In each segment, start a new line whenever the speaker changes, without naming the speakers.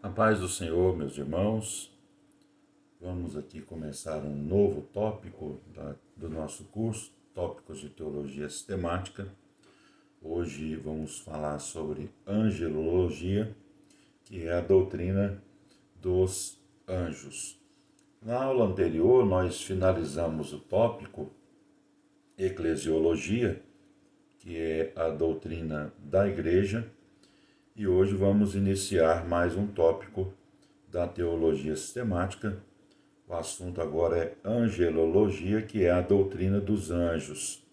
A paz do Senhor, meus irmãos. Vamos aqui começar um novo tópico do nosso curso, Tópicos de Teologia Sistemática. Hoje vamos falar sobre angelologia, que é a doutrina dos anjos. Na aula anterior, nós finalizamos o tópico eclesiologia, que é a doutrina da igreja, e hoje vamos iniciar mais um tópico da teologia sistemática. O assunto agora é angelologia, que é a doutrina dos anjos.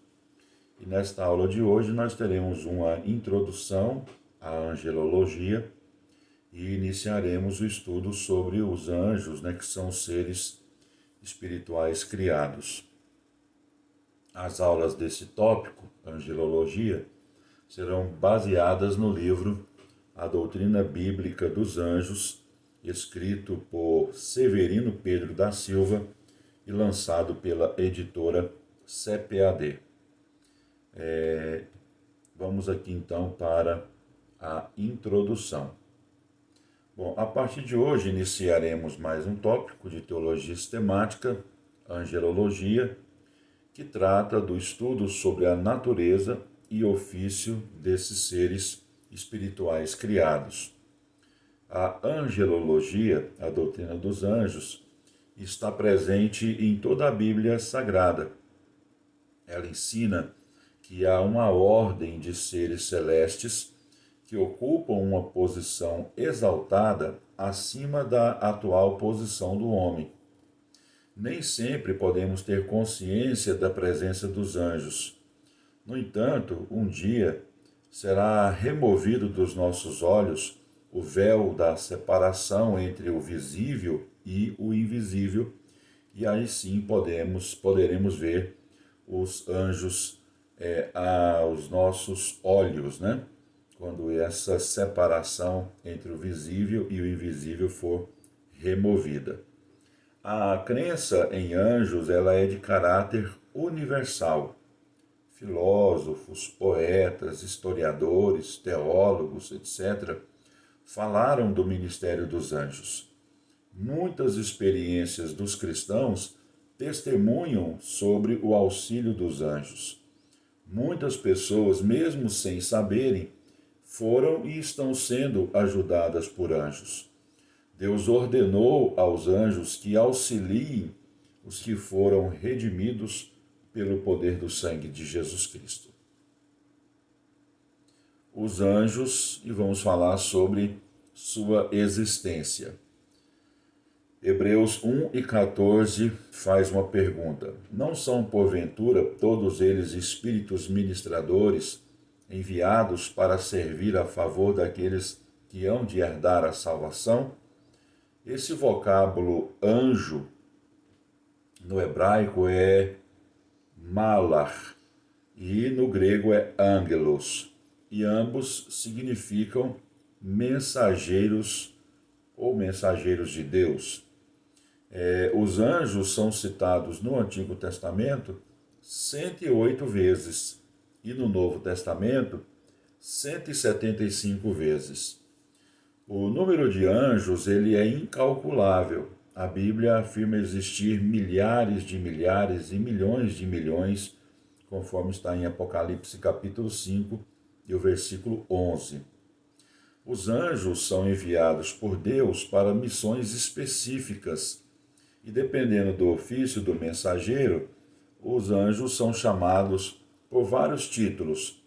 E nesta aula de hoje nós teremos uma introdução à angelologia e iniciaremos o estudo sobre os anjos, que são seres espirituais criados. As aulas desse tópico, angelologia, serão baseadas no livro A Doutrina Bíblica dos Anjos, escrito por Severino Pedro da Silva e lançado pela editora CPAD. Vamos aqui então para a introdução. Bom, a partir de hoje iniciaremos mais um tópico de teologia sistemática, angelologia, que trata do estudo sobre a natureza e ofício desses seres espirituais criados. A angelologia, a doutrina dos anjos, está presente em toda a Bíblia Sagrada. Ela ensina que há uma ordem de seres celestes que ocupam uma posição exaltada acima da atual posição do homem. Nem sempre podemos ter consciência da presença dos anjos. No entanto, um dia será removido dos nossos olhos o véu da separação entre o visível e o invisível, e aí sim poderemos ver os anjos aos nossos olhos, quando essa separação entre o visível e o invisível for removida. A crença em anjos ela é de caráter universal. Filósofos, poetas, historiadores, teólogos, etc., falaram do ministério dos anjos. Muitas experiências dos cristãos testemunham sobre o auxílio dos anjos. Muitas pessoas, mesmo sem saberem, foram e estão sendo ajudadas por anjos. Deus ordenou aos anjos que auxiliem os que foram redimidos pelo poder do sangue de Jesus Cristo. Os anjos, e vamos falar sobre sua existência. Hebreus 1:14 faz uma pergunta: não são, porventura, todos eles espíritos ministradores, enviados para servir a favor daqueles que hão de herdar a salvação? Esse vocábulo anjo, no hebraico, é malar, e no grego é angelos, e ambos significam mensageiros ou mensageiros de Deus. Os anjos são citados no Antigo Testamento 108 vezes e no Novo Testamento 175 vezes. O número de anjos ele é incalculável. A Bíblia afirma existir milhares e milhões de milhões, conforme está em Apocalipse capítulo 5 e o versículo 11. Os anjos são enviados por Deus para missões específicas e, dependendo do ofício do mensageiro, os anjos são chamados por vários títulos,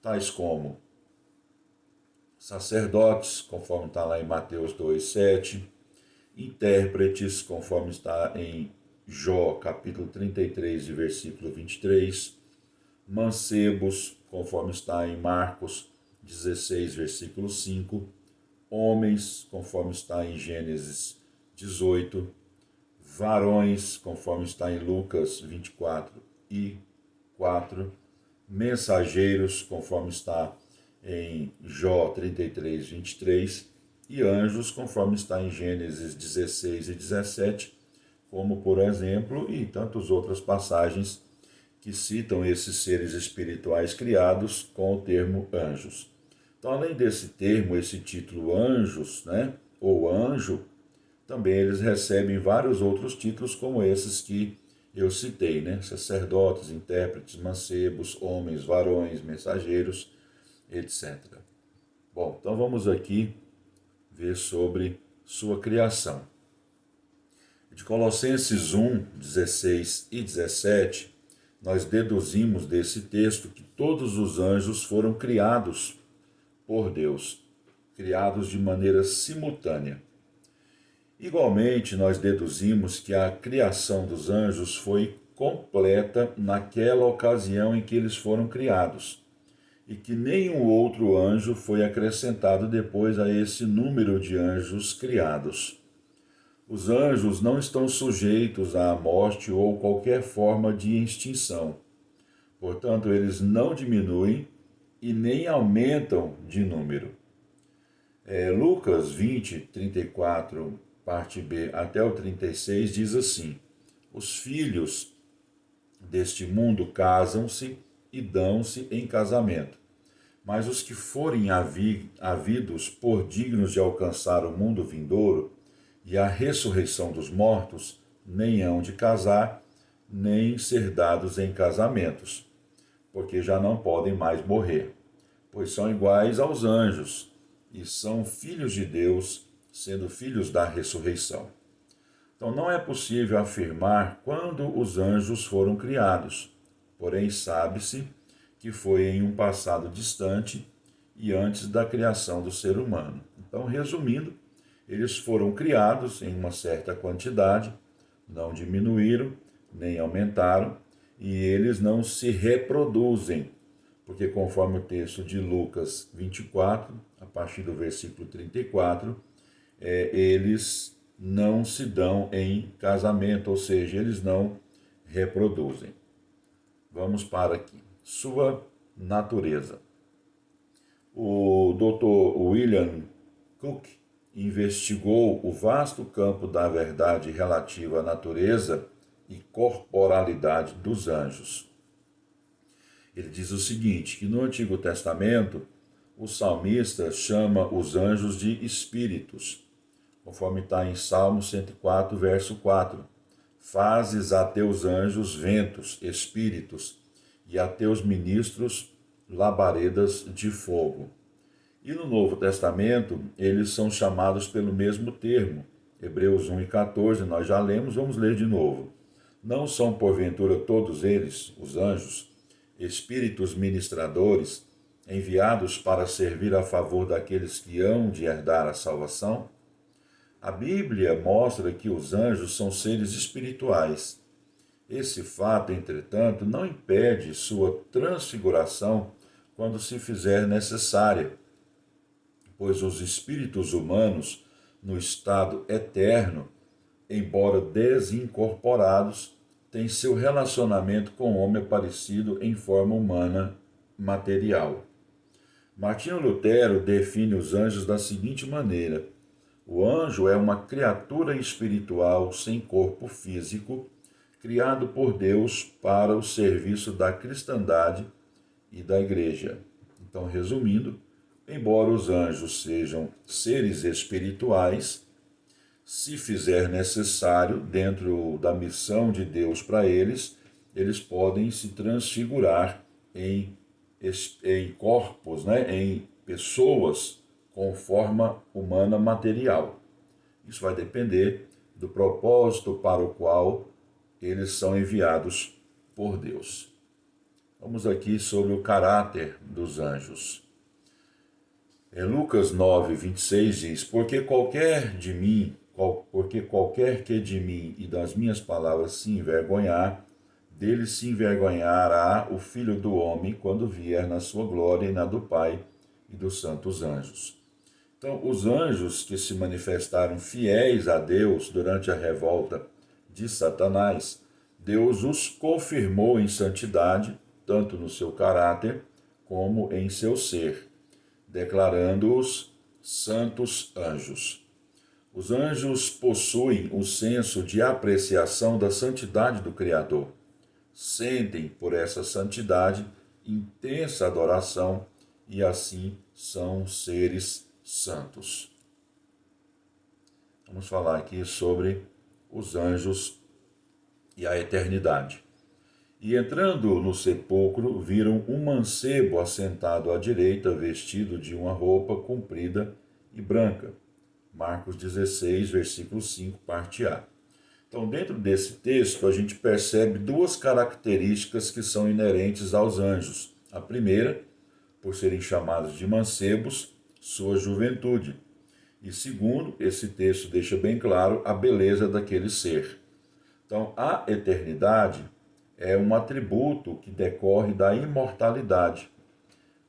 tais como sacerdotes, conforme está lá em Mateus 2:7, intérpretes, conforme está em Jó, capítulo 33, versículo 23, mancebos, conforme está em Marcos 16, versículo 5, homens, conforme está em Gênesis 18, varões, conforme está em Lucas 24:4, mensageiros, conforme está em Jó 33:23, e anjos, conforme está em Gênesis 16 e 17, como por exemplo, e tantas outras passagens que citam esses seres espirituais criados com o termo anjos. Então, além desse termo, esse título anjos, ou anjo, também eles recebem vários outros títulos como esses que eu citei, né? Sacerdotes, intérpretes, mancebos, homens, varões, mensageiros, etc. Bom, então vamos aqui ver sobre sua criação. De Colossenses 1, 16 e 17, nós deduzimos desse texto que todos os anjos foram criados por Deus, criados de maneira simultânea. Igualmente, nós deduzimos que a criação dos anjos foi completa naquela ocasião em que eles foram criados, e que nenhum outro anjo foi acrescentado depois a esse número de anjos criados. Os anjos não estão sujeitos à morte ou qualquer forma de extinção. Portanto, eles não diminuem e nem aumentam de número. Lucas 20, 34, parte B até o 36, diz assim: os filhos deste mundo casam-se e dão-se em casamento, mas os que forem havidos por dignos de alcançar o mundo vindouro e a ressurreição dos mortos, nem hão de casar, nem ser dados em casamentos, porque já não podem mais morrer, pois são iguais aos anjos, e são filhos de Deus, sendo filhos da ressurreição. Então não é possível afirmar quando os anjos foram criados, porém sabe-se que foi em um passado distante e antes da criação do ser humano. Então, resumindo, eles foram criados em uma certa quantidade, não diminuíram nem aumentaram, e eles não se reproduzem, porque conforme o texto de Lucas 24, a partir do versículo 34, eles não se dão em casamento, ou seja, eles não reproduzem. Vamos para aqui. Sua natureza. O Dr. William Cook investigou o vasto campo da verdade relativa à natureza e corporalidade dos anjos. Ele diz o seguinte, que no Antigo Testamento, o salmista chama os anjos de espíritos, conforme está em Salmo 104, verso 4. Fazes a teus anjos ventos, espíritos, e a teus ministros labaredas de fogo. E no Novo Testamento, eles são chamados pelo mesmo termo. Hebreus 1 e 14, nós já lemos, vamos ler de novo. Não são, porventura, todos eles, os anjos, espíritos ministradores, enviados para servir a favor daqueles que hão de herdar a salvação? A Bíblia mostra que os anjos são seres espirituais. Esse fato, entretanto, não impede sua transfiguração quando se fizer necessária, pois os espíritos humanos, no estado eterno, embora desincorporados, têm seu relacionamento com o homem parecido em forma humana material. Martinho Lutero define os anjos da seguinte maneira: o anjo é uma criatura espiritual sem corpo físico, criado por Deus para o serviço da cristandade e da igreja. Então, resumindo, embora os anjos sejam seres espirituais, se fizer necessário, dentro da missão de Deus para eles, eles podem se transfigurar em corpos, em pessoas com forma humana material. Isso vai depender do propósito para o qual eles são enviados por Deus. Vamos aqui sobre o caráter dos anjos. Lucas 9, 26 diz: porque qualquer que de mim e das minhas palavras se envergonhar, dele se envergonhará o Filho do Homem quando vier na sua glória e na do Pai e dos santos anjos. Então, os anjos que se manifestaram fiéis a Deus durante a revolta de Satanás, Deus os confirmou em santidade, tanto no seu caráter como em seu ser, declarando-os santos anjos. Os anjos possuem o senso de apreciação da santidade do Criador. Sentem por essa santidade intensa adoração e assim são seres santos. Vamos falar aqui sobre os anjos e a eternidade. E entrando no sepulcro, viram um mancebo assentado à direita, vestido de uma roupa comprida e branca. Marcos 16, versículo 5, parte A. Então, dentro desse texto, a gente percebe duas características que são inerentes aos anjos. A primeira, por serem chamados de mancebos, sua juventude. E segundo, esse texto deixa bem claro a beleza daquele ser. Então, a eternidade é um atributo que decorre da imortalidade.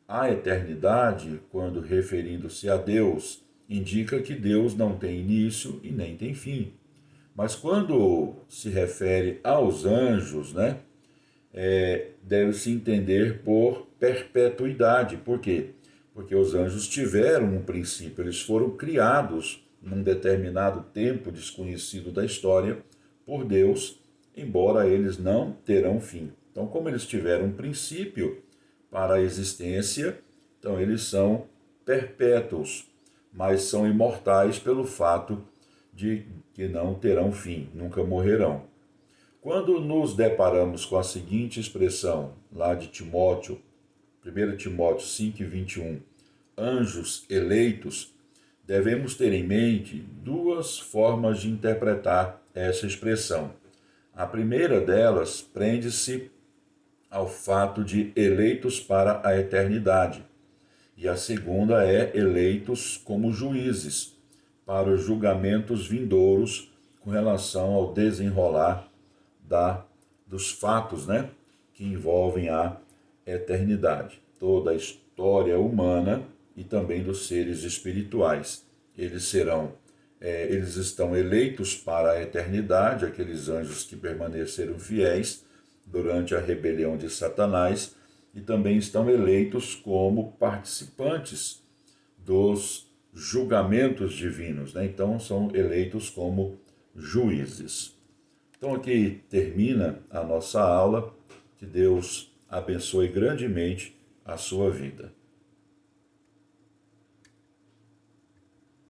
A eternidade, quando referindo-se a Deus, indica que Deus não tem início e nem tem fim. Mas quando se refere aos anjos, né, deve-se entender por perpetuidade. Por quê? Porque os anjos tiveram um princípio, eles foram criados num determinado tempo desconhecido da história por Deus, embora eles não terão fim. Então, como eles tiveram um princípio para a existência, então eles são perpétuos, mas são imortais pelo fato de que não terão fim, nunca morrerão. Quando nos deparamos com a seguinte expressão, lá de Timóteo, 1 Timóteo 5 e 21, anjos eleitos, devemos ter em mente duas formas de interpretar essa expressão. A primeira delas prende-se ao fato de eleitos para a eternidade, e a segunda é eleitos como juízes para os julgamentos vindouros com relação ao desenrolar dos fatos, né, que envolvem a eternidade, toda a história humana e também dos seres espirituais. Eles estão eleitos para a eternidade, aqueles anjos que permaneceram fiéis durante a rebelião de Satanás, e também estão eleitos como participantes dos julgamentos divinos, né? Então são eleitos como juízes. Então aqui termina a nossa aula. Que Deus abençoe grandemente a sua vida.